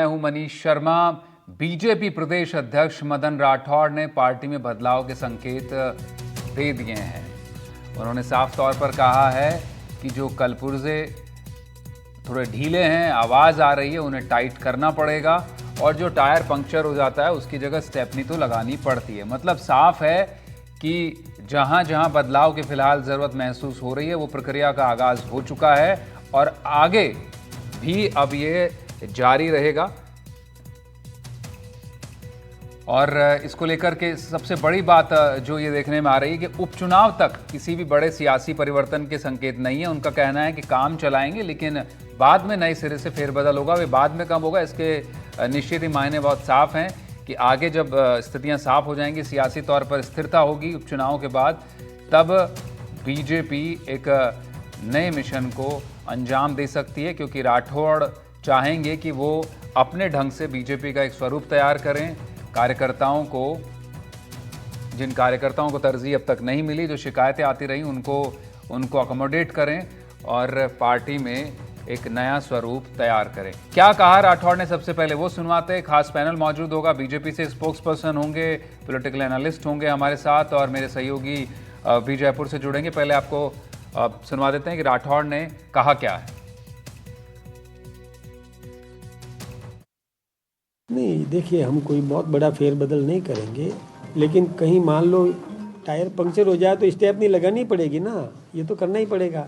हूं मनीष शर्मा। बीजेपी प्रदेश अध्यक्ष मदन राठौड़ ने पार्टी में बदलाव के संकेत दे दिए हैं। उन्होंने साफ तौर पर कहा है कि जो कलपुर्जे थोड़े ढीले हैं, आवाज़ आ रही है, उन्हें टाइट करना पड़ेगा और जो टायर पंक्चर हो जाता है उसकी जगह स्टेपनी तो लगानी पड़ती है। मतलब साफ है कि जहां जहां बदलाव की फिलहाल ज़रूरत महसूस हो रही है वो प्रक्रिया का आगाज़ हो चुका है और आगे भी अब ये जारी रहेगा। और इसको लेकर के सबसे बड़ी बात जो ये देखने में आ रही है कि उपचुनाव तक किसी भी बड़े सियासी परिवर्तन के संकेत नहीं है। उनका कहना है कि काम चलाएंगे लेकिन बाद में नए सिरे से फेरबदल होगा, वे बाद में कब होगा इसके निश्चित ही मायने बहुत साफ हैं कि आगे जब स्थितियां साफ हो जाएंगी, सियासी तौर पर स्थिरता होगी उपचुनाव के बाद, तब बीजेपी एक नए मिशन को अंजाम दे सकती है। क्योंकि राठौड़ चाहेंगे कि वो अपने ढंग से बीजेपी का एक स्वरूप तैयार करें, कार्यकर्ताओं को, जिन कार्यकर्ताओं को तरजीह अब तक नहीं मिली, जो शिकायतें आती रहीं उनको अकोमोडेट करें और पार्टी में एक नया स्वरूप तैयार करें। क्या कहा राठौड़ ने, सबसे पहले वो सुनवाते हैं। खास पैनल मौजूद होगा, बीजेपी से स्पोक्स पर्सन होंगे, पॉलिटिकल एनालिस्ट होंगे हमारे साथ और मेरे सहयोगी भी जयपुर से जुड़ेंगे। पहले आपको सुनवा देते हैं कि राठौड़ ने कहा क्या है। नहीं, देखिए, हम कोई बहुत बड़ा फेरबदल नहीं करेंगे, लेकिन कहीं मान लो टायर पंक्चर हो जाए तो स्टेपनी लगानी पड़ेगी ना, ये तो करना ही पड़ेगा।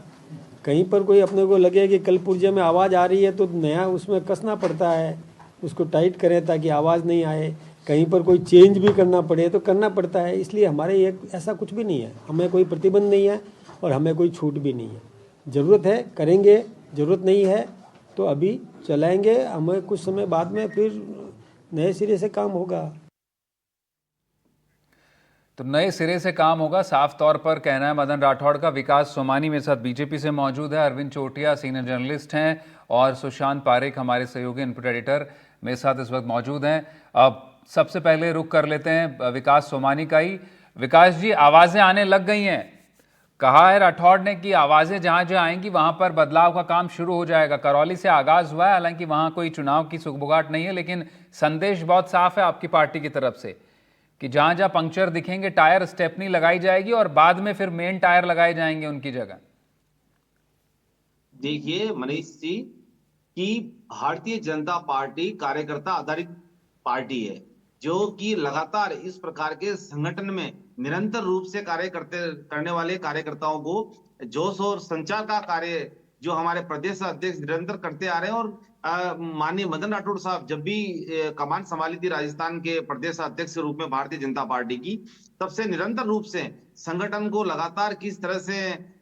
कहीं पर कोई अपने को लगे कि कलपुर्जे में आवाज़ आ रही है तो नया उसमें कसना पड़ता है, उसको टाइट करें ताकि आवाज़ नहीं आए। कहीं पर कोई चेंज भी करना पड़े तो करना पड़ता है। इसलिए हमारे एक ऐसा कुछ भी नहीं है, हमें कोई प्रतिबंध नहीं है और हमें कोई छूट भी नहीं है। ज़रूरत है करेंगे, ज़रूरत नहीं है तो अभी चलाएंगे, हमें कुछ समय बाद में फिर नए सिरे से काम होगा। तो नए सिरे से काम होगा, साफ तौर पर कहना है मदन राठौड़ का। विकास सोमानी मेरे साथ बीजेपी से मौजूद है, अरविंद चोटिया सीनियर जर्नलिस्ट हैं और सुशांत पारेख हमारे सहयोगी इनपुट एडिटर मेरे साथ इस वक्त मौजूद हैं। अब सबसे पहले रुख कर लेते हैं विकास सोमानी का ही। विकास जी, आवाज़ें आने लग गई हैं, कहा है राठौड़ ने कि आवाज़ें जहां जहां आएंगी वहां पर बदलाव का काम शुरू हो जाएगा। करौली से आगाज हुआ है, हालांकि वहां कोई चुनाव की सुगबुगाहट नहीं है, लेकिन संदेश बहुत साफ है आपकी पार्टी की तरफ से कि जहां जहां पंक्चर दिखेंगे टायर स्टेपनी लगाई जाएगी और बाद में फिर मेन टायर लगाए जाएंगे उनकी जगह। देखिए मनीष जी, कि भारतीय जनता पार्टी कार्यकर्ता आधारित पार्टी है, जो कि लगातार इस प्रकार के संगठन में निरंतर रूप से करने वाले कार्यकर्ताओं को जोश और संचार का कार्य जो हमारे प्रदेश अध्यक्ष निरंतर करते आ रहे हैं। और माननीय मदन राठौड़ साहब जब भी कमान संभाली थी राजस्थान के प्रदेश अध्यक्ष के रूप में भारतीय जनता पार्टी की, तब से निरंतर रूप से संगठन को लगातार किस तरह से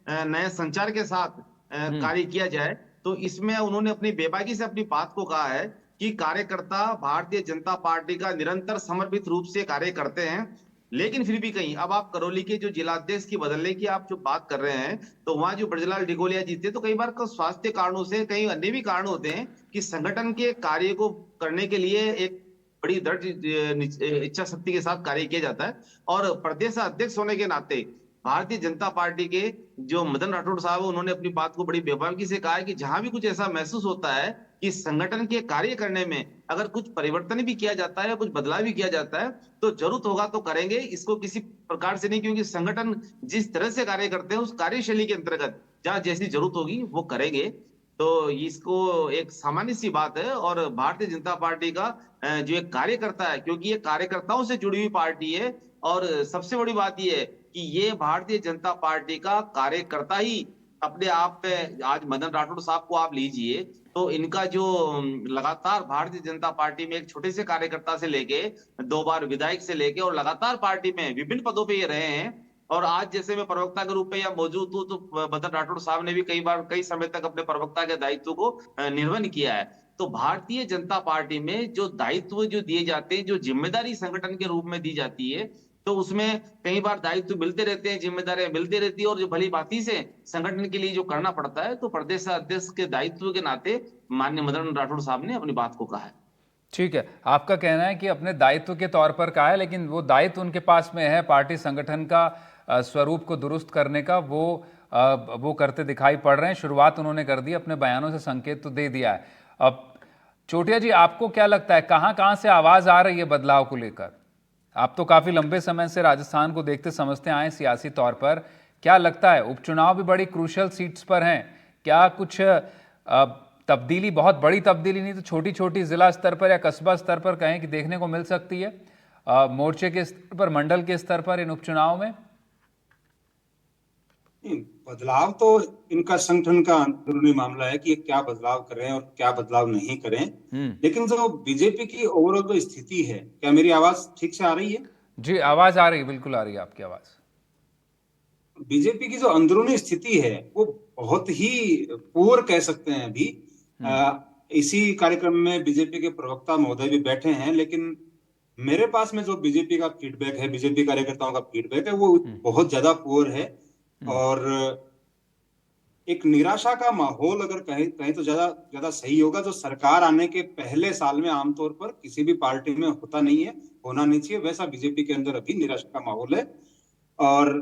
नए संचार के साथ कार्य किया जाए, तो इसमें उन्होंने अपनी बेबाकी से अपनी बात को कहा है कि कार्यकर्ता भारतीय जनता पार्टी का निरंतर समर्पित रूप से कार्य करते हैं। लेकिन फिर भी कहीं, अब आप करौली के जो जिलाध्यक्ष की बदलने की आप जो बात कर रहे हैं, तो वहां जो ब्रजलाल डिगोलिया जी थे, तो कई बार स्वास्थ्य कारणों से, कई अन्य भी कारण होते हैं कि संगठन के कार्य को करने के लिए एक बड़ी दृढ़ इच्छा शक्ति के साथ कार्य किया जाता है। और प्रदेश अध्यक्ष होने के नाते भारतीय जनता पार्टी के जो मदन राठौड़ साहब, उन्होंने अपनी बात को बड़ी बेबाकी से कहा है कि जहां भी कुछ ऐसा महसूस होता है कि संगठन के कार्य करने में अगर कुछ परिवर्तन भी किया जाता है, कुछ बदलाव भी किया जाता है, तो जरूरत होगा तो करेंगे। इसको किसी प्रकार से नहीं, क्योंकि संगठन जिस तरह से कार्य करते हैं उस कार्यशैली के अंतर्गत जहां जैसी जरूरत होगी वो करेंगे। तो इसको एक सामान्य सी बात है। और भारतीय जनता पार्टी का जो एक कार्यकर्ता है, क्योंकि ये कार्यकर्ताओं से जुड़ी हुई पार्टी है, और सबसे बड़ी बात यह है कि ये भारतीय जनता पार्टी का कार्यकर्ता ही अपने आप में, आज मदन राठौड़ साहब को आप लीजिए, तो इनका जो लगातार भारतीय जनता पार्टी में एक छोटे से कार्यकर्ता से लेके 2 बार विधायक से लेके और लगातार पार्टी में विभिन्न पदों पे ये रहे हैं। और आज जैसे मैं प्रवक्ता के रूप में यहाँ मौजूद हूँ, तो मदन राठौड़ साहब ने भी कई बार कई समय तक अपने प्रवक्ता के दायित्व को निर्वहन किया है। तो भारतीय जनता पार्टी में जो दायित्व जो दिए जाते हैं, जो जिम्मेदारी संगठन के रूप में दी जाती है, तो उसमें कई बार दायित्व मिलते रहते हैं, जिम्मेदारियां मिलती रहती है, और जो भली बाती से संगठन के लिए जो करना पड़ता है, तो प्रदेश अध्यक्ष के दायित्व के नाते माननीय मदन राठौड़ साहब ने अपनी बात को कहा है। ठीक है, आपका कहना है कि अपने दायित्व के तौर पर कहा है, लेकिन वो दायित्व उनके पास में है पार्टी संगठन का स्वरूप को दुरुस्त करने का, वो करते दिखाई पड़ रहे हैं। शुरुआत उन्होंने कर दी, अपने बयानों से संकेत तो दे दिया है। अब चोटिया जी, आपको क्या लगता है कहाँ कहाँ से आवाज आ रही है बदलाव को लेकर? आप तो काफी लंबे समय से राजस्थान को देखते समझते आए सियासी तौर पर। क्या लगता है उपचुनाव भी बड़ी क्रूशल सीट्स पर हैं, क्या कुछ तब्दीली, बहुत बड़ी तब्दीली नहीं तो छोटी छोटी जिला स्तर पर या कस्बा स्तर पर कहें कि देखने को मिल सकती है मोर्चे के स्तर पर, मंडल के स्तर पर इन उपचुनाव में? नहीं, बदलाव तो इनका संगठन का अंदरूनी मामला है कि ये क्या बदलाव करें और क्या बदलाव नहीं करें। लेकिन जो बीजेपी की ओवरऑल जो स्थिति है, क्या मेरी आवाज ठीक से आ रही है? जी, आवाज आ रही है, बिल्कुल आ रही है आपकी आवाज। बीजेपी की जो अंदरूनी स्थिति है वो बहुत ही पुअर कह सकते हैं अभी। इसी कार्यक्रम में बीजेपी के प्रवक्ता महोदय भी बैठे हैं, लेकिन मेरे पास में जो बीजेपी का फीडबैक है, बीजेपी कार्यकर्ताओं का फीडबैक है, वो बहुत ज्यादा पुअर है। और एक निराशा का माहौल अगर कहें कहें तो ज्यादा ज्यादा सही होगा, जो सरकार आने के पहले साल में आमतौर पर किसी भी पार्टी में होता नहीं है, होना नहीं चाहिए, वैसा बीजेपी के अंदर अभी निराशा का माहौल है। और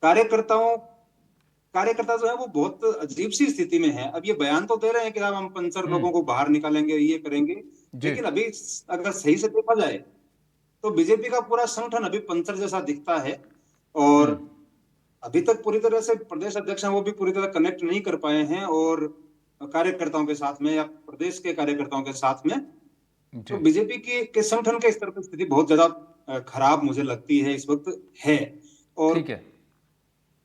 कार्यकर्ता जो है वो बहुत अजीब सी स्थिति में है। अब ये बयान तो दे रहे हैं कि हम 5 लोगों को बाहर निकालेंगे, ये करेंगे, लेकिन अभी अगर सही से देखा जाए तो बीजेपी का पूरा संगठन अभी पंचर जैसा दिखता है। और अभी तक पूरी तरह से प्रदेश अध्यक्ष हैं वो भी पूरी तरह कनेक्ट नहीं कर पाए हैं और कार्यकर्ताओं के साथ में या प्रदेश के कार्यकर्ताओं के साथ में। तो बीजेपी के संगठन के स्तर पर स्थिति बहुत ज्यादा खराब मुझे लगती है इस वक्त है। और ठीक है,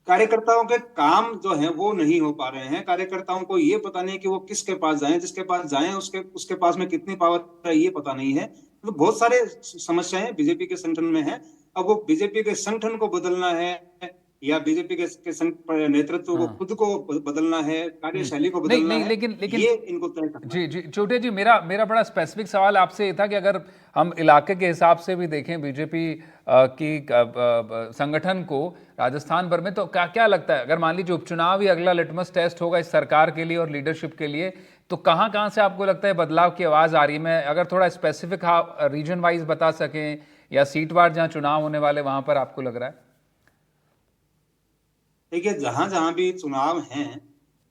कार्यकर्ताओं के काम जो है वो नहीं हो पा रहे हैं। कार्यकर्ताओं को ये पता नहीं कि वो किसके पास जाएं, जिसके पास जाएं उसके पास में कितनी पावर है ये पता नहीं है। तो बहुत सारे समस्याएं बीजेपी के संगठन में है। अब वो बीजेपी के संगठन को बदलना है या बीजेपी के नेतृत्व को खुद को बदलना है, कार्यशैली को नहीं बदलना नहीं, है, लेकिन ये इनको तय करना जी जी चोटे जी, मेरा मेरा बड़ा स्पेसिफिक सवाल आपसे ये था कि अगर हम इलाके के हिसाब से भी देखें बीजेपी की संगठन को राजस्थान भर में, तो क्या क्या लगता है अगर मान लीजिए उपचुनाव ही अगला लिटमस टेस्ट होगा इस सरकार के लिए और लीडरशिप के लिए, तो कहाँ कहाँ से आपको लगता है बदलाव की आवाज़ आ रही है? मैं अगर थोड़ा स्पेसिफिक रीजन वाइज बता सकें या सीट वार जहाँ चुनाव होने वाले वहाँ पर आपको लग रहा है? देखिए, जहां जहां भी चुनाव हैं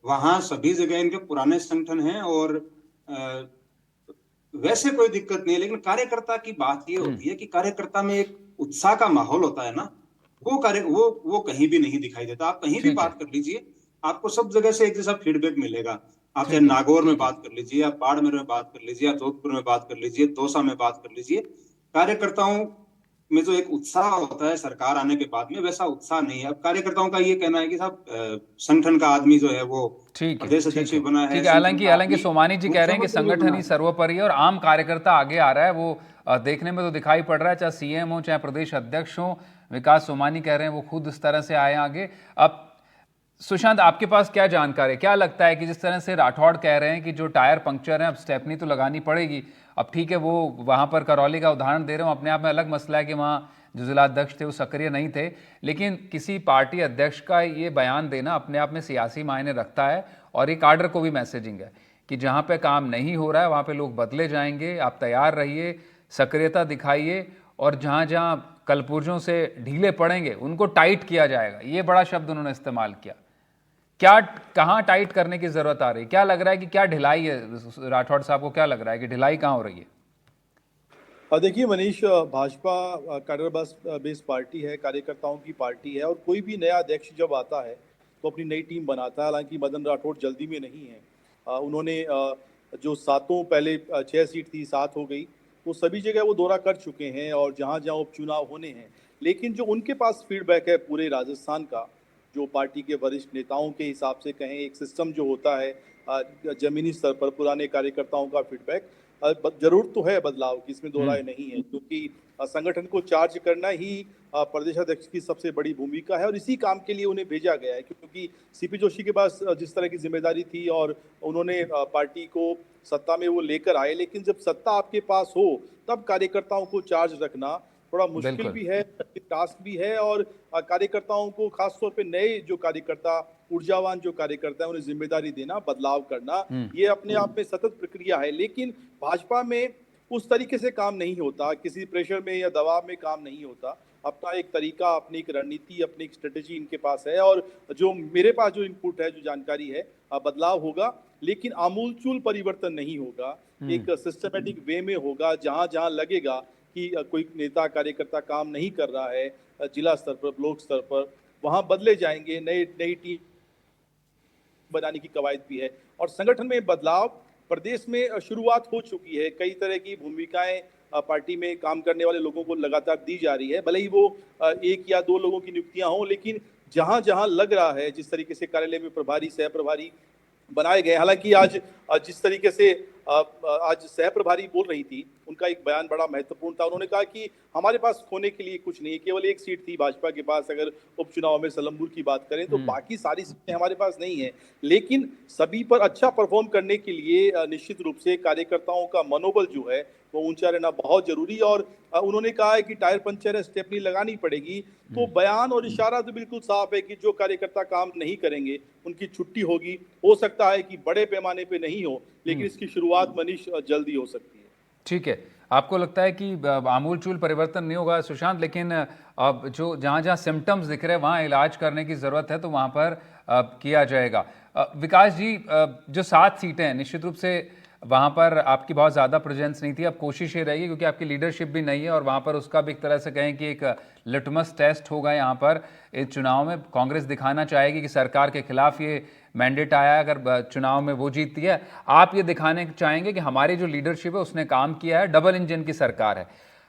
वहां सभी जगह इनके पुराने संगठन हैं और वैसे कोई दिक्कत नहीं है। लेकिन कार्यकर्ता की बात ये होती है कि कार्यकर्ता में एक उत्साह का माहौल होता है ना, वो कहीं भी नहीं दिखाई देता। आप कहीं भी बात कर लीजिए, आपको सब जगह से एक जैसा फीडबैक मिलेगा। आप चाहे नागौर में बात कर लीजिए, आप बाड़मेर में बात कर लीजिए, आप जोधपुर में बात कर लीजिए, दौसा में बात कर लीजिए, कार्यकर्ताओं में जो एक उत्साह होता है सरकार आने के बाद में, वैसा उत्साह नहीं है। अब कार्यकर्ताओं का ये कहना है कि साहब संगठन का आदमी जो है वो प्रदेश अध्यक्ष भी बना है। ठीक है, हालांकि सोमानी जी कह रहे हैं कि संगठन ही सर्वोपरि है और आम कार्यकर्ता आगे आ रहा है, वो देखने में तो दिखाई पड़ रहा है, चाहे सीएम हो चाहे प्रदेश अध्यक्ष हो। विकास सोमानी कह रहे हैं वो खुद इस तरह से आए आगे। अब सुशांत, आपके पास क्या जानकारी है, क्या लगता है कि जिस तरह से राठौड़ कह रहे हैं कि जो टायर पंक्चर है अब स्टेपनी तो लगानी पड़ेगी। अब ठीक है, वो वहाँ पर करौली का उदाहरण दे रहे हो, अपने आप में अलग मसला है कि वहाँ जो जिला अध्यक्ष थे वो सक्रिय नहीं थे, लेकिन किसी पार्टी अध्यक्ष का ये बयान देना अपने आप में सियासी मायने रखता है और एक आर्डर को भी मैसेजिंग है कि जहाँ पे काम नहीं हो रहा है वहाँ पे लोग बदले जाएंगे, आप तैयार रहिए, सक्रियता दिखाइए और जहाँ जहाँ कलपुर्जों से ढीले पड़ेंगे उनको टाइट किया जाएगा। ये बड़ा शब्द उन्होंने इस्तेमाल किया। क्या कहाँ टाइट करने की जरूरत आ रही है? क्या लग रहा है कि क्या ढिलाई है? राठौड़ साहब को क्या लग रहा है कि ढिलाई कहाँ हो रही है? देखिए Manish, Bhajpa cadre based party है, कार्यकर्ताओं की पार्टी है और कोई भी नया अध्यक्ष जब आता है तो अपनी नई टीम बनाता है। हालांकि मदन राठौड़ जल्दी में नहीं है। उन्होंने जो सातों पहले 6 सीट थी 7 हो गई, तो सभी जगह वो दौरा कर चुके हैं और जहाँ जहाँ उपचुनाव होने हैं। लेकिन जो उनके पास फीडबैक है पूरे राजस्थान का, जो पार्टी के वरिष्ठ नेताओं के हिसाब से कहें, एक सिस्टम जो होता है जमीनी स्तर पर पुराने कार्यकर्ताओं का फीडबैक, जरूर तो है बदलाव की, इसमें दो राय नहीं है, क्योंकि संगठन को चार्ज करना ही प्रदेश अध्यक्ष की सबसे बड़ी भूमिका है और इसी काम के लिए उन्हें भेजा गया है। क्योंकि सीपी जोशी के पास जिस तरह की जिम्मेदारी थी और उन्होंने पार्टी को सत्ता में वो लेकर आए, लेकिन जब सत्ता आपके पास हो तब कार्यकर्ताओं को चार्ज रखना थोड़ा मुश्किल भी है, टास्क भी है। और कार्यकर्ताओं को खासतौर पे नए जो कार्यकर्ता, ऊर्जावान जो कार्यकर्ता है, उन्हें जिम्मेदारी देना, बदलाव करना, ये अपने आप में सतत प्रक्रिया है। लेकिन भाजपा में उस तरीके से काम नहीं होता, किसी प्रेशर में या दबाव में काम नहीं होता। अपना एक तरीका, अपनी एक रणनीति, अपनी एक स्ट्रेटेजी इनके पास है और जो मेरे पास जो इनपुट है, जो जानकारी है, बदलाव होगा। लेकिन आमूलचूल परिवर्तन नहीं होगा। एक सिस्टमेटिक वे में होगा, जहां जहां लगेगा कि कोई नेता कार्यकर्ता काम नहीं कर रहा है जिला स्तर पर, ब्लॉक स्तर पर, वहां बदले जाएंगे, नई टीम बनाने की कवायद भी है। और संगठन में बदलाव प्रदेश में शुरुआत हो चुकी है। कई तरह की भूमिकाएं पार्टी में काम करने वाले लोगों को लगातार दी जा रही है, भले ही वो 1 या 2 लोगों की नियुक्तियां हों, लेकिन जहां जहां लग रहा है, जिस तरीके से कार्यालय में प्रभारी, सह प्रभारी बनाए गए। हालांकि आज जिस तरीके से आज सह प्रभारी बोल रही थी, उनका एक बयान बड़ा महत्वपूर्ण था। उन्होंने कहा कि हमारे पास खोने के लिए कुछ नहीं है, केवल 1 सीट थी भाजपा के पास, अगर उपचुनाव में सलमपुर की बात करें तो बाकी सारी सीटें हमारे पास नहीं है। लेकिन सभी पर अच्छा परफॉर्म करने के लिए निश्चित रूप से कार्यकर्ताओं का मनोबल जो है वो ऊंचा रहना बहुत जरूरी है। और उन्होंने कहा है कि टायर पंचर है, स्टेपनी लगानी पड़ेगी। तो बयान और इशारा तो बिल्कुल साफ है कि जो कार्यकर्ता काम नहीं करेंगे उनकी छुट्टी होगी। हो सकता है कि बड़े पैमाने पे नहीं हो, लेकिन इसकी शुरुआत मनीष जल्दी हो सकती है। ठीक है, आपको लगता है कि आमूलचूल परिवर्तन नहीं होगा सुशांत, लेकिन अब जो जहाँ जहाँ सिम्टम्स दिख रहे हैं वहाँ इलाज करने की ज़रूरत है, तो वहाँ पर किया जाएगा। विकास जी, जो 7 सीटें हैं, निश्चित रूप से वहाँ पर आपकी बहुत ज़्यादा प्रेजेंस नहीं थी। अब कोशिश ये रहेगी, क्योंकि आपकी लीडरशिप भी नहीं है, और वहाँ पर उसका भी एक तरह से कहें कि एक लिटमस टेस्ट होगा यहाँ पर इस चुनाव में। कांग्रेस दिखाना चाहेगी कि सरकार के खिलाफ ये मैंडेट आया है, अगर चुनाव में वो जीतती है। आप ये दिखाने चाहेंगे कि हमारी जो लीडरशिप है उसने काम किया है, डबल इंजन की सरकार है।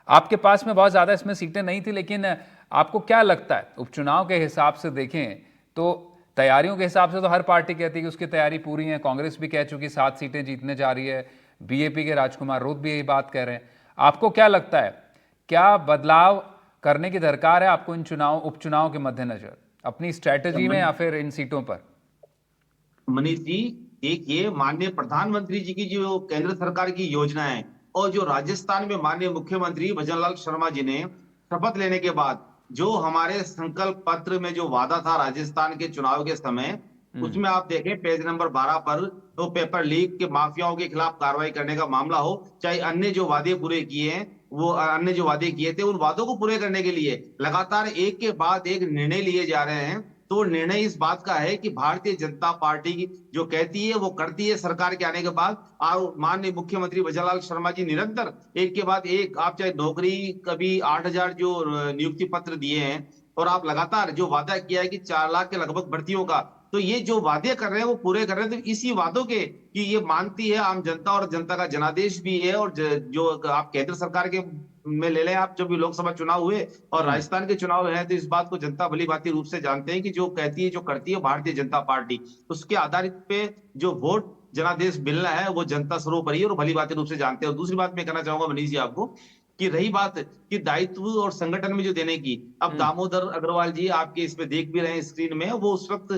आपके पास में बहुत ज़्यादा इसमें सीटें नहीं थी, लेकिन आपको क्या लगता है, उपचुनाव के हिसाब से देखें तो तैयारियों के हिसाब से तो हर पार्टी कहती है कि उसकी तैयारी पूरी है। कांग्रेस भी कह चुकी 7 सीटें जीतने जा रही है, बीएपी के राजकुमार रूत भी यही बात कह रहे हैं। आपको क्या लगता है, क्या बदलाव करने की दरकार है आपको इन उपचुनाव के मद्देनजर, अपनी स्ट्रैटेजी में या फिर इन सीटों पर? मनीष जी, देखिए, माननीय प्रधानमंत्री जी की जो केंद्र सरकार की योजना है और जो राजस्थान में माननीय मुख्यमंत्री भजनलाल शर्मा जी ने शपथ लेने के बाद जो हमारे संकल्प पत्र में जो वादा था राजस्थान के चुनाव के समय, उसमें आप देखें पेज नंबर 12 पर, तो पेपर लीक के माफियाओं के खिलाफ कार्रवाई करने का मामला हो, चाहे अन्य जो वादे पूरे किए हैं, वो अन्य जो वादे किए थे उन वादों को पूरे करने के लिए लगातार एक के बाद एक निर्णय लिए जा रहे हैं। तो निर्णय इस बात का है कि भारतीय जनता पार्टी की जो कहती है वो करती है सरकार के आने के बाद। और माननीय मुख्यमंत्री भजनलाल शर्मा जी निरंतर एक के बाद एक, आप चाहे नौकरी, कभी 8,000 जो नियुक्ति पत्र दिए हैं, और आप लगातार जो वादा किया है कि 4 लाख के लगभग भर्तियों का, तो ये जो वादे कर रहे हैं वो पूरे कर रहे हैं। तो इसी वादों के कि ये मानती है आम जनता, और जनता का जनादेश भी है। और जो आप केंद्र सरकार के में ले लें, आप जब भी लोकसभा चुनाव हुए और राजस्थान के चुनाव हैं, तो इस बात को जनता भली भांति रूप से जानते हैं कि जो कहती है, जो करती है भारतीय जनता पार्टी, उसके आधारित पे जो वोट जनादेश मिलना है वो जनता सर्वोपरि है और भली भांति रूप से जानते हैं। और दूसरी बात मैं कहना चाहूंगा मनीष जी आपको, कि रही बात कि दायित्व और संगठन में जो देने की, अब दामोदर अग्रवाल जी आपके इसमें देख भी रहे हैं स्क्रीन में, वो उस वक्त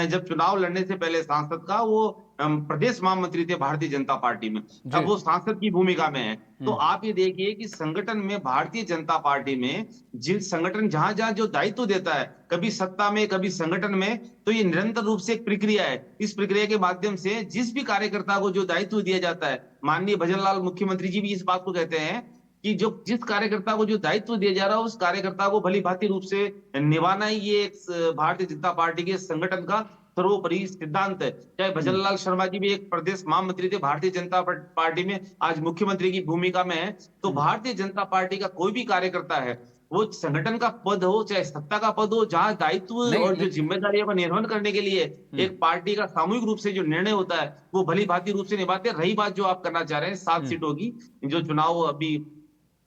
जब चुनाव लड़ने से पहले सांसद का वो प्रदेश महामंत्री थे भारतीय जनता पार्टी में, अब वो सांसद की भूमिका में है। तो आप ये देखिए कि संगठन में, भारतीय जनता पार्टी में जिन संगठन जहां जहां जो दायित्व देता है, कभी सत्ता में कभी संगठन में, तो ये निरंतर रूप से एक प्रक्रिया है। इस प्रक्रिया के माध्यम से जिस भी कार्यकर्ता को जो दायित्व दिया जाता है, माननीय भजनलाल मुख्यमंत्री जी भी इस बात को कहते हैं कि जो जिस कार्यकर्ता को जो दायित्व दिया जा रहा है उस कार्यकर्ता को भली भांति रूप से निभाना ही ये भारतीय जनता पार्टी के संगठन का सर्वोपरि सिद्धांत है। चाहे भजनलाल शर्मा जी भी एक प्रदेश महामंत्री थे भारतीय जनता पार्टी में, आज मुख्यमंत्री की भूमिका में है। तो भारतीय जनता पार्टी का कोई भी कार्यकर्ता है, वो संगठन का पद हो चाहे सत्ता का पद हो, जहां दायित्व और जो जिम्मेदारियों का निर्वहन करने के लिए एक पार्टी का सामूहिक रूप से जो निर्णय होता है वो भली भांति रूप से निभाते हैं। रही बात जो आप करना चाह रहे हैं 7 सीटों की, जो चुनाव अभी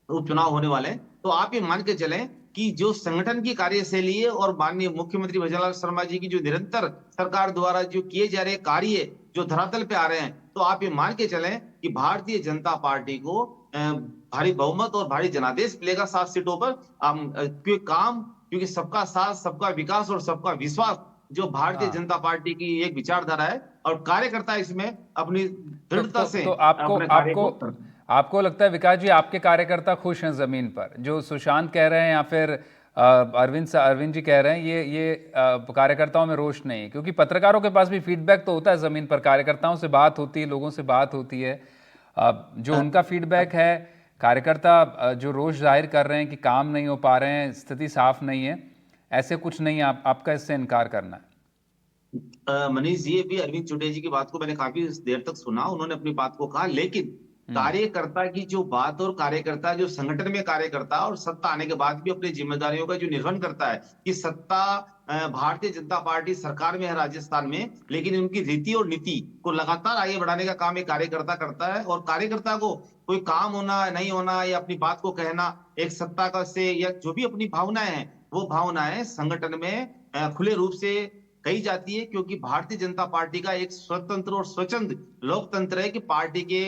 उपचुनाव होने वाले हैं, तो आप ये मान के चलें कि जो संगठन की कार्यशैली है और माननीय मुख्यमंत्री भजनलाल शर्मा जी की जो निरंतर सरकार द्वारा जो किए जा रहे कार्य जो धरातल पे आ रहे हैं, तो आप ये मान के चलें कि भारतीय जनता पार्टी को भारी बहुमत और भारी जनादेश मिलेगा 7 सीटों पर। क्योंकि सबका साथ, सबका विकास और सबका विश्वास जो भारतीय जनता पार्टी की एक विचारधारा है, और कार्यकर्ता इसमें अपनी दृढ़ता से अपने कार्य को आपको लगता है विकास जी, आपके कार्यकर्ता खुश हैं जमीन पर, जो सुशांत कह रहे हैं या फिर अरविंद जी कह रहे हैं, ये कार्यकर्ताओं में रोष नहीं है? क्योंकि पत्रकारों के पास भी फीडबैक तो होता है जमीन पर, कार्यकर्ताओं से बात होती है, लोगों से बात होती है, जो उनका फीडबैक है, कार्यकर्ता जो रोष जाहिर कर रहे हैं कि काम नहीं हो पा रहे हैं, स्थिति साफ नहीं है, ऐसे कुछ नहीं है, आपका इससे इनकार करना है? मनीष जी, अभी अरविंद चुटे जी की बात को मैंने काफी देर तक सुना, उन्होंने अपनी बात को कहा, लेकिन कार्यकर्ता की जो बात और कार्यकर्ता जो संगठन में कार्यकर्ता और सत्ता आने के बाद भी अपनी जिम्मेदारियों का जो निर्वहन करता है कि सत्ता भारतीय जनता पार्टी सरकार में है राजस्थान में, लेकिन उनकी रीति और नीति को लगातार आगे बढ़ाने का काम एक कार्यकर्ता करता है। और कार्यकर्ता को कोई काम होना नहीं होना या अपनी बात को कहना एक सत्ता का से या जो भी अपनी भावनाएं हैं वो भावनाएं संगठन में खुले रूप से कही जाती है, क्योंकि भारतीय जनता पार्टी का एक स्वतंत्र और स्वच्छंद लोकतंत्र है कि पार्टी के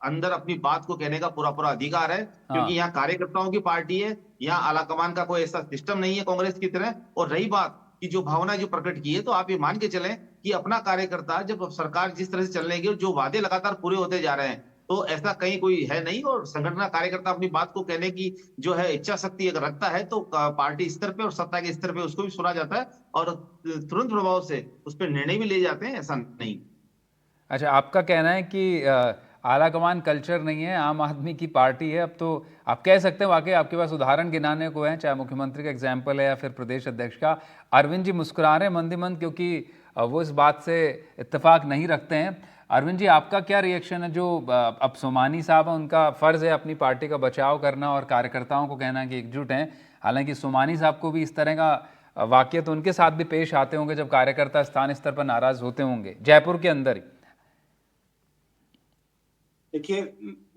अंदर अपनी बात को कहने का पूरा पूरा अधिकार है, क्योंकि यहाँ कार्यकर्ताओं की पार्टी है, यहाँ आलाकमान का कोई ऐसा सिस्टम नहीं है कांग्रेस की तरह। और रही बात की जो भावना जो प्रकट की है, तो आप ये मान के चलें कि अपना कार्यकर्ता जब सरकार जिस तरह से चलने की जो वादे लगातार पूरे होते जा रहे हैं, तो ऐसा कहीं कोई है नहीं। और संगठन का कार्यकर्ता अपनी बात को कहने की जो है इच्छा शक्ति अगर रखता है तो पार्टी स्तर पे और सत्ता के स्तर पे उसको भी सुना जाता है और तुरंत प्रभाव से उस पर निर्णय भी ले जाते हैं, ऐसा नहीं। अच्छा, आपका कहना है कि आला कमान कल्चर नहीं है, आम आदमी की पार्टी है। अब तो आप कह सकते हैं वाकई आपके पास उदाहरण गिनाने को है, चाहे मुख्यमंत्री का एग्जाम्पल है या फिर प्रदेश अध्यक्ष का। अरविंद जी मुस्कुरा रहे हैं मंद ही मंद, क्योंकि वो इस बात से इत्तेफाक नहीं रखते हैं। अरविंद जी, आपका क्या रिएक्शन है? जो अब सोमानी साहब है, उनका फ़र्ज़ है अपनी पार्टी का बचाव करना और कार्यकर्ताओं को कहना कि एकजुट हैं। हालांकि सोमानी साहब को भी इस तरह का वाक़या तो उनके साथ भी पेश आते होंगे जब कार्यकर्ता स्थानीय स्तर पर नाराज़ होते होंगे, जयपुर के अंदर ही। देखिए,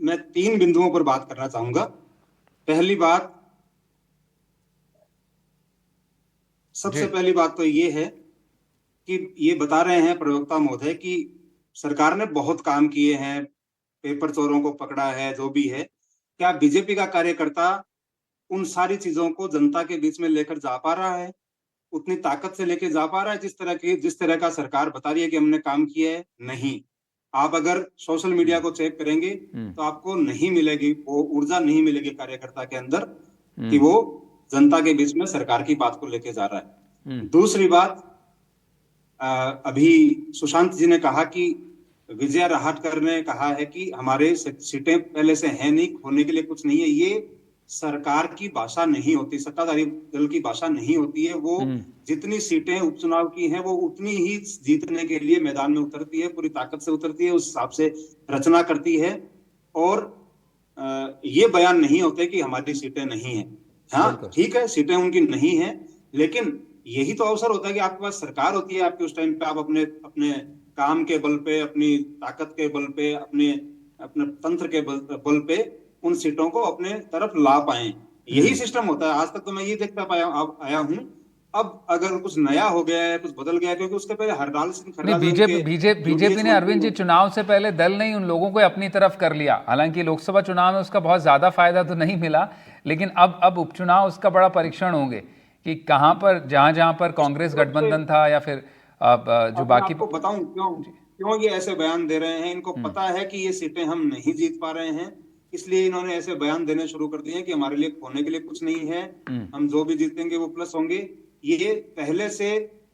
मैं 3 बिंदुओं पर बात करना चाहूंगा। पहली बात, सबसे पहली बात तो ये है कि ये बता रहे हैं प्रवक्ता महोदय कि सरकार ने बहुत काम किए हैं, पेपर चोरों को पकड़ा है, जो भी है। क्या बीजेपी का कार्यकर्ता उन सारी चीजों को जनता के बीच में लेकर जा पा रहा है? उतनी ताकत से लेके जा पा रहा है जिस तरह का सरकार बता रही है कि हमने काम किया है? नहीं। आप अगर सोशल मीडिया को चेक करेंगे तो आपको नहीं मिलेगी, वो ऊर्जा नहीं मिलेगी कार्यकर्ता के अंदर कि वो जनता के बीच में सरकार की बात को लेके जा रहा है। दूसरी बात, अभी सुशांत जी ने कहा कि विजया राहटकर ने कहा है कि हमारे सीटें पहले से है नहीं, खोने के लिए कुछ नहीं है। ये सरकार की भाषा नहीं होती, सत्ताधारी दल की भाषा नहीं होती है। वो जितनी सीटें उपचुनाव की हैं वो उतनी ही जीतने के लिए मैदान में उतरती है, पूरी ताकत से उतरती है, उस हिसाब से रचना करती है। और ये बयान नहीं होते कि हमारी सीटें नहीं है। हाँ ठीक है, सीटें उनकी नहीं है, लेकिन यही तो अवसर होता है कि आपके पास सरकार होती है, आपके उस टाइम पे आप अपने काम के बल पे, अपनी ताकत के बल पे, अपने तंत्र के बल पे उन सीटों को अपने तरफ ला पाए। यही सिस्टम होता है। आज तक तो मैं ये देखता आया हूँ। अब अगर कुछ नया हो गया है, कुछ बदल गया है, क्योंकि उसके पहले हरलाल सिंह खट्टर, बीजेपी ने अरविंद जी चुनाव से पहले दल नहीं उन लोगों को अपनी तरफ कर लिया। हालांकि लोकसभा चुनाव में उसका बहुत ज्यादा फायदा तो नहीं मिला, लेकिन अब उपचुनाव उसका बड़ा परीक्षण होंगे कि कहां पर जहां पर कांग्रेस गठबंधन था या फिर जो बाकी। आपको बताऊं क्यों ये ऐसे बयान दे रहे हैं। इनको पता है कि ये सीटें हम नहीं जीत पा रहे हैं, इसलिए इन्होंने ऐसे बयान देने शुरू कर दिए कि हमारे लिए खोने के लिए कुछ नहीं है, हम जो भी जीतेंगे वो प्लस होंगे। ये पहले से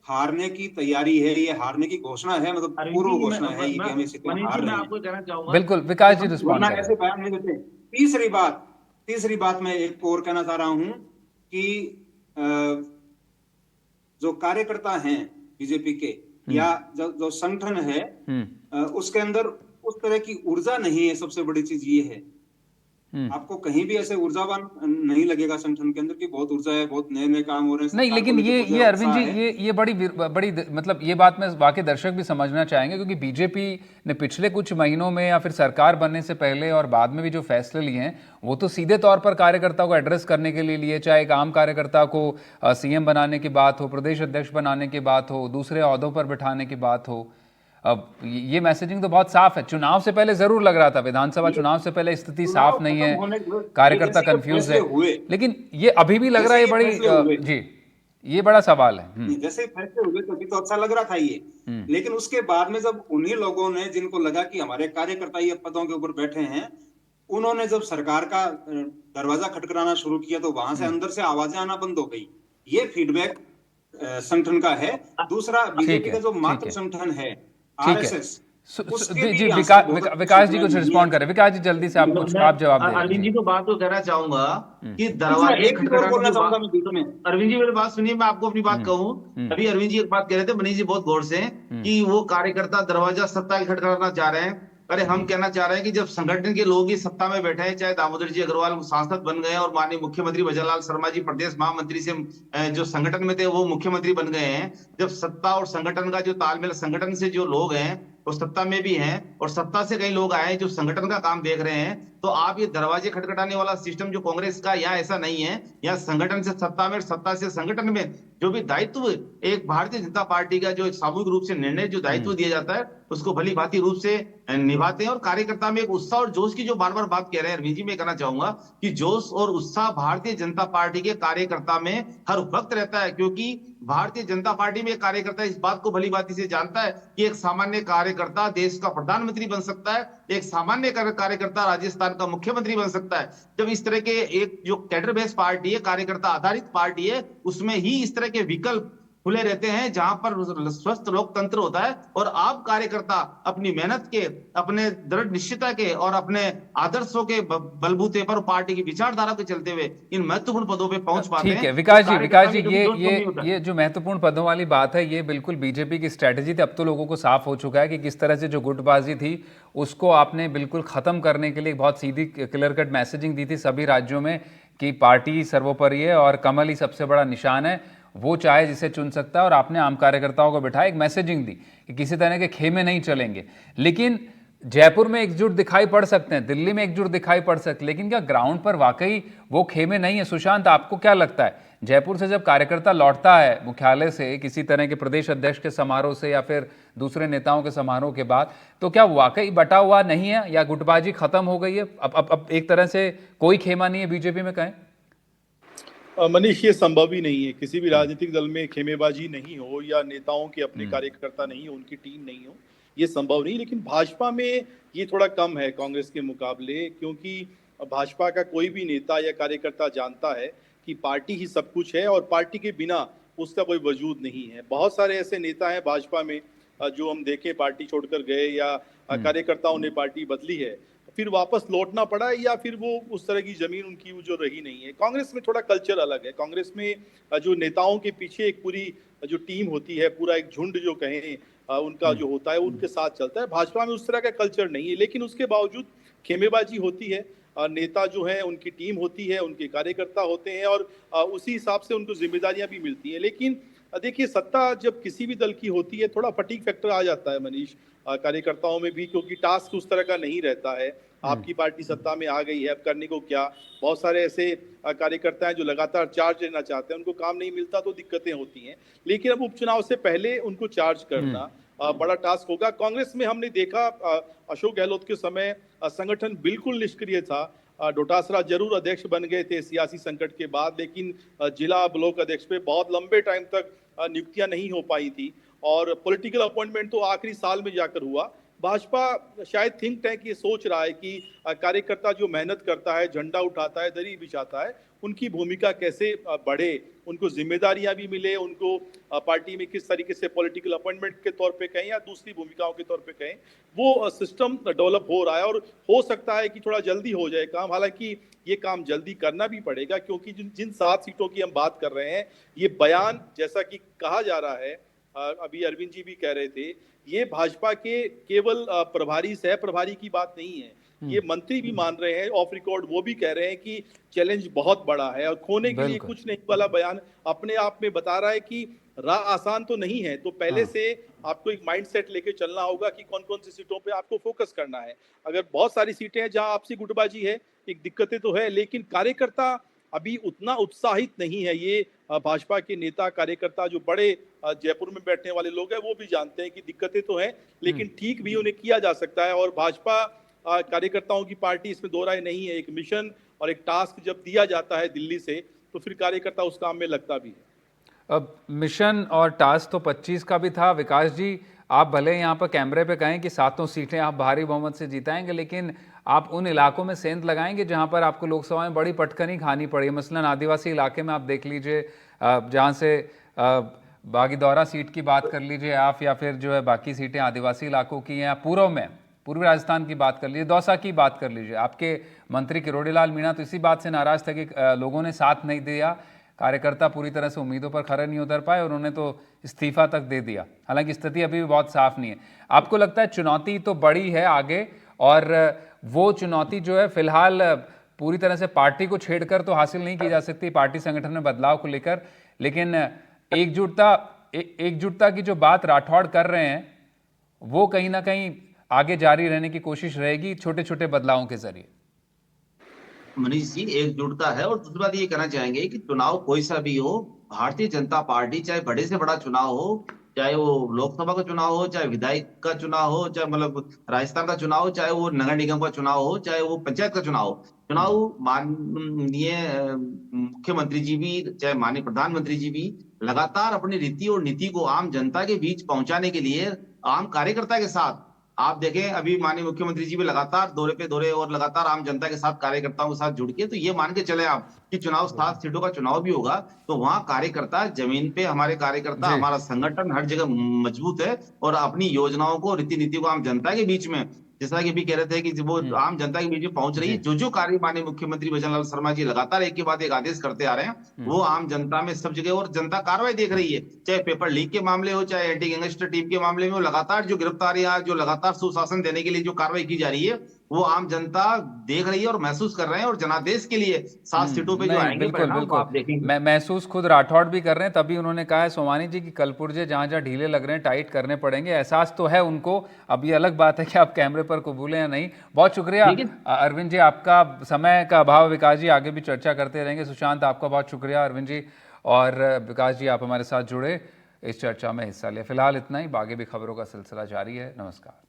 हारने की तैयारी है, ये हारने की घोषणा है, मतलब पूर्व घोषणा है कि हम सीटें हार रहे हैं। बिल्कुल, विकास जी रिस्पॉन्ड करें। ऐसे बयान नहीं देते। तीसरी बात मैं एक और कहना चाह रहा हूं कि जो कार्यकर्ता हैं बीजेपी के या जो संगठन है, उसके अंदर उस तरह की ऊर्जा नहीं है। सबसे बड़ी चीज ये है, आपको कहीं भी ऐसे ऊर्जावान नहीं लगेगा संगठन के अंदर कि बहुत ऊर्जा है, बहुत नए नए काम हो रहे हैं। नहीं, लेकिन ये अरविंद जी, ये बड़ी मतलब ये बात में वाकई दर्शक भी समझना चाहेंगे, क्योंकि बीजेपी ने पिछले कुछ महीनों में या फिर सरकार बनने से पहले और बाद में भी जो फैसले लिए हैं वो तो सीधे तौर पर कार्यकर्ता को एड्रेस करने के लिए लिए, चाहे एक आम कार्यकर्ता को सीएम बनाने की बात हो, प्रदेश अध्यक्ष बनाने की बात हो, दूसरे ओहदों पर बिठाने की बात हो। अब ये मैसेजिंग तो बहुत साफ है। चुनाव से पहले जरूर लग रहा था, विधानसभा चुनाव से पहले स्थिति साफ नहीं है, कार्यकर्ता कंफ्यूज है, लेकिन ये अभी भी लग रहा है बड़ी जी, ये बड़ा सवाल है। जैसे फैसले हुए तभी तो अच्छा लग रहा था ये, लेकिन उसके बाद में जब उन्हीं लोगों ने, जिनको लगा कि हमारे कार्यकर्ता ये पदों के ऊपर बैठे हैं, उन्होंने जब सरकार का दरवाजा खटखटाना शुरू किया तो वहां से अंदर से आवाजें आना बंद हो गई। ये फीडबैक संगठन का है। दूसरा, बीजेपी का जो मातृ संगठन है आरएसएस, उसके जी भी जी, आंसर बहुत अच्छे विकास जी से कुछ नहीं रिस्पॉन्ड है। करें। विकास जी जल्दी से आप कुछ मैं आप जवाब दे अरविंद जी जी। को बात को कहना चाहूंगा कि बीच में दरवाजे एक चीज और खटखटाने बोलना जो चाहूंगा बात, मैं बीच में। अरविंद जी मेरी बात सुनिए, मैं आपको अपनी बात हम्म कहूं। हम्म अभी अरविंद जी एक बात कह रहे थे, मनीष जी बहुत गौर से, हम्म कि वो कार्यकर्ता दरवाजा सत्ता के खटखटाना चाह रहे हैं। अरे हम कहना चाह रहे हैं कि जब संगठन के लोग ही सत्ता में बैठे हैं, चाहे दामोदर जी अग्रवाल सांसद बन गए हैं और माननीय मुख्यमंत्री भजनलाल शर्मा जी प्रदेश महामंत्री से जो संगठन में थे वो मुख्यमंत्री बन गए हैं। जब सत्ता और संगठन का जो तालमेल, संगठन से जो लोग हैं वो सत्ता में भी हैं और सत्ता से कई लोग आए हैं जो संगठन का काम देख रहे हैं, तो आप ये दरवाजे खटखटाने वाला सिस्टम जो कांग्रेस का, यहाँ ऐसा नहीं है। यहाँ संगठन से सत्ता में, सत्ता से संगठन में जो भी दायित्व एक भारतीय जनता पार्टी का जो एक सामूहिक रूप से निर्णय जो दायित्व दिया जाता है उसको भली भांति रूप से निभाते हैं। और कार्यकर्ता में एक उत्साह और जोश की जो बार बार बात कह रहे हैं अरविंद जी, मैं कहना चाहूंगा कि जोश और उत्साह भारतीय जनता पार्टी के कार्यकर्ता में हर वक्त रहता है, क्योंकि भारतीय जनता पार्टी में कार्यकर्ता इस बात को भली भांति से जानता है कि एक सामान्य कार्यकर्ता देश का प्रधानमंत्री बन सकता है, एक सामान्य कार्यकर्ता राजस्थान का मुख्यमंत्री बन सकता है। जब इस तरह के एक जो कैडर बेस्ड पार्टी है, कार्यकर्ता आधारित पार्टी है, उसमें ही इस तरह के विकल्प खुले रहते हैं जहां पर स्वस्थ लोकतंत्र होता है और आप कार्यकर्ता अपनी मेहनत के, अपने दृढ़ निश्चयता के और अपने आदर्शों के बलबूते पर पार्टी की विचारधारा के चलते हुए इन महत्वपूर्ण पदों पे पहुंच पाते ठीक है हैं। विकास तो जी, कार्यकर्ता में कभी जोश कम नहीं होता। ये जो महत्वपूर्ण पदों वाली बात है, ये बिल्कुल बीजेपी की स्ट्रेटजी थी। अब तो लोगों को साफ हो चुका है कि किस तरह से जो गुटबाजी थी उसको आपने बिल्कुल खत्म करने के लिए बहुत सीधी क्लियर कट मैसेजिंग दी थी सभी राज्यों में कि पार्टी सर्वोपरि है और कमल ही सबसे बड़ा निशान है, वो चाहे जिसे चुन सकता है। और आपने आम कार्यकर्ताओं को बिठाया, एक मैसेजिंग दी कि किसी तरह के खेमे नहीं चलेंगे। लेकिन जयपुर में एकजुट दिखाई पड़ सकते हैं, दिल्ली में एकजुट दिखाई पड़ सकते, लेकिन क्या ग्राउंड पर वाकई वो खेमे नहीं है? सुशांत, आपको क्या लगता है, जयपुर से जब कार्यकर्ता लौटता है मुख्यालय से किसी तरह के प्रदेश अध्यक्ष के समारोह से या फिर दूसरे नेताओं के समारोह के बाद, तो क्या वाकई बटा हुआ नहीं है या गुटबाजी खत्म हो गई है? अब एक तरह से कोई खेमा नहीं है बीजेपी में, कहें? मनीष, ये संभव ही नहीं है। किसी भी राजनीतिक दल में खेमेबाजी नहीं हो या नेताओं के अपने कार्यकर्ता नहीं हो, उनकी टीम नहीं हो, ये संभव नहीं। लेकिन भाजपा में ये थोड़ा कम है कांग्रेस के मुकाबले, क्योंकि भाजपा का कोई भी नेता या कार्यकर्ता जानता है कि पार्टी ही सब कुछ है और पार्टी के बिना उसका कोई वजूद नहीं है। बहुत सारे ऐसे नेता हैं भाजपा में जो हम देखें पार्टी छोड़कर गए या कार्यकर्ताओं ने पार्टी बदली है, फिर वापस लौटना पड़ा, या फिर वो उस तरह की जमीन उनकी वो जो रही नहीं है। कांग्रेस में थोड़ा कल्चर अलग है। कांग्रेस में जो नेताओं के पीछे एक पूरी जो टीम होती है, पूरा एक झुंड जो कहें उनका जो होता है, उनके साथ चलता है। भाजपा में उस तरह का कल्चर नहीं है, लेकिन उसके बावजूद खेमेबाजी होती है। नेता जो है उनकी टीम होती है, उनके कार्यकर्ता होते हैं और उसी हिसाब से उनको जिम्मेदारियां भी मिलती हैं। लेकिन देखिए, सत्ता जब किसी भी दल की होती है, थोड़ा फटीग फैक्टर आ जाता है मनीष, कार्यकर्ताओं में भी, क्योंकि टास्क उस तरह का नहीं रहता है। आपकी पार्टी सत्ता में आ गई है, अब करने को क्या। बहुत सारे ऐसे कार्यकर्ता हैं जो लगातार चार्ज लेना चाहते हैं, उनको काम नहीं मिलता तो दिक्कतें होती हैं। लेकिन अब उपचुनाव से पहले उनको चार्ज करना बड़ा टास्क होगा। कांग्रेस में हमने देखा अशोक गहलोत के समय संगठन बिल्कुल निष्क्रिय था। डोटासरा जरूर अध्यक्ष बन गए थे सियासी संकट के बाद, लेकिन जिला ब्लॉक अध्यक्ष पे बहुत लंबे टाइम तक नियुक्तियां नहीं हो पाई थी और पॉलिटिकल अपॉइंटमेंट तो आखिरी साल में जाकर हुआ। भाजपा शायद थिंक टैंक ये सोच रहा है कि कार्यकर्ता जो मेहनत करता है, झंडा उठाता है, दरी बिछाता है, उनकी भूमिका कैसे बढ़े, उनको जिम्मेदारियां भी मिले, उनको पार्टी में किस तरीके से पॉलिटिकल अपॉइंटमेंट के तौर पे कहें या दूसरी भूमिकाओं के तौर पे कहें, वो सिस्टम डेवलप हो रहा है और हो सकता है कि थोड़ा जल्दी हो जाए काम। हालांकि ये काम जल्दी करना भी पड़ेगा, क्योंकि जिन 7 सीटों की हम बात कर रहे हैं, ये बयान जैसा कि कहा जा रहा है, अभी अरविंद जी भी कह रहे थे, ये भाजपा के केवल प्रभारी सह प्रभारी की बात नहीं है। ये मंत्री भी मान रहे हैं ऑफ रिकॉर्ड, वो भी कह रहे हैं कि चैलेंज बहुत बड़ा है और खोने के लिए कुछ नहीं वाला बयान अपने आप में बता रहा है कि राह आसान तो नहीं है। तो पहले से आपको एक माइंडसेट लेके चलना होगा कि कौन कौन सी सीटों पे आपको फोकस करना है। अगर बहुत सारी सीटें हैं जहां आपसी गुटबाजी है, एक दिक्कतें तो है, लेकिन कार्यकर्ता अभी उतना उत्साहित नहीं है। ये भाजपा के नेता कार्यकर्ता जो बड़े जयपुर में बैठने वाले लोग हैं, वो भी जानते हैं कि दिक्कतें तो हैं, लेकिन ठीक भी उन्हें किया जा सकता है। और भाजपा कार्यकर्ताओं की पार्टी, इसमें दो राय नहीं है। एक मिशन और एक टास्क जब दिया जाता है दिल्ली से, तो फिर कार्यकर्ता उस काम में लगता भी है। अब मिशन और टास्क तो 25 का भी था। विकास जी, आप भले यहाँ पर कैमरे पे कहें कि 7 सीटें आप भारी बहुमत से जीताएंगे, लेकिन आप उन इलाकों में सेंध लगाएंगे जहाँ पर आपको लोकसभा में बड़ी पटकनी खानी पड़ी। मसलन आदिवासी इलाके में आप देख लीजिए, जहाँ से बागीदौरा सीट की बात कर लीजिए आप, या फिर जो है बाकी सीटें आदिवासी इलाकों की हैं, पूर्व में पूर्वी राजस्थान की बात कर लीजिए, दौसा की बात कर लीजिए, आपके मंत्री किरोड़ीलाल मीणा तो इसी बात से नाराज थे कि लोगों ने साथ नहीं दिया, कार्यकर्ता पूरी तरह से उम्मीदों पर खरे नहीं उतर पाए और उन्होंने तो इस्तीफा तक दे दिया। हालांकि स्थिति अभी भी बहुत साफ नहीं है। आपको लगता है चुनौती तो बड़ी है आगे, और वो चुनौती जो है फिलहाल पूरी तरह से पार्टी को छेड़कर तो हासिल नहीं की जा सकती, पार्टी संगठन में बदलाव को लेकर, लेकिन एकजुटता की जो बात राठौड़ कर रहे हैं वो कहीं ना कहीं आगे जारी रहने की कोशिश रहेगी छोटे छोटे बदलावों के जरिए। मनीष जी, एकजुटता है। और दूसरी बात ये कहना चाहेंगे कि चुनाव कोई सा भी हो, भारतीय जनता पार्टी चाहे बड़े से बड़ा चुनाव हो, चाहे वो लोकसभा का चुनाव हो, चाहे विधायक का चुनाव हो, चाहे मतलब राजस्थान का चुनाव हो, चाहे वो नगर निगम का चुनाव हो, चाहे वो पंचायत का चुनाव हो, चुनाव माननीय मुख्यमंत्री जी भी, चाहे माननीय प्रधानमंत्री जी भी लगातार अपनी रीति और नीति को आम जनता के बीच पहुंचाने के लिए आम कार्यकर्ता के साथ, आप देखें अभी माननीय मुख्यमंत्री जी भी लगातार दौरे पे दौरे और लगातार आम जनता के साथ, कार्यकर्ताओं के साथ जुड़ के, तो ये मान के चले आप कि चुनाव 7 सीटों का चुनाव भी होगा तो वहां कार्यकर्ता जमीन पे, हमारे कार्यकर्ता, हमारा संगठन हर जगह मजबूत है और अपनी योजनाओं को, रीति नीति को आम जनता के बीच में, जैसा कि अभी कह रहे थे कि वो आम जनता के बीच में पहुंच रही है, जो कार्य माननीय मुख्यमंत्री भजनलाल शर्मा जी लगातार एक के बाद एक आदेश करते आ रहे हैं, वो आम जनता में सब जगह, और जनता कार्रवाई देख रही है, चाहे पेपर लीक के मामले हो, चाहे एंटी गैंगस्टर टीम के मामले में, वो लगातार जो गिरफ्तारियां, जो लगातार सुशासन देने के लिए जो कार्रवाई की जा रही है, वो आम जनता देख रही है और महसूस कर रहे हैं, और जनादेश के लिए 7 सीटों पे जो नहीं, आएंगे बिल्कुल परिणाम, वो बिल्कुल आप देखेंगे। मैं महसूस खुद राठौड़ भी कर रहे हैं, तभी उन्होंने कहा है सोमानी जी की कलपुर्जे जहां जहां ढीले लग रहे हैं टाइट करने पड़ेंगे, एहसास तो है उनको। अब ये अलग बात है कि आप कैमरे पर कबूले या नहीं। बहुत शुक्रिया अरविंद जी, आपका समय का अभाव, विकास जी आगे भी चर्चा करते रहेंगे। सुशांत, आपका बहुत शुक्रिया अरविंद जी, और विकास जी आप हमारे साथ जुड़े, इस चर्चा में हिस्सा लिया। फिलहाल इतना ही, आगे भी खबरों का सिलसिला जारी है। नमस्कार।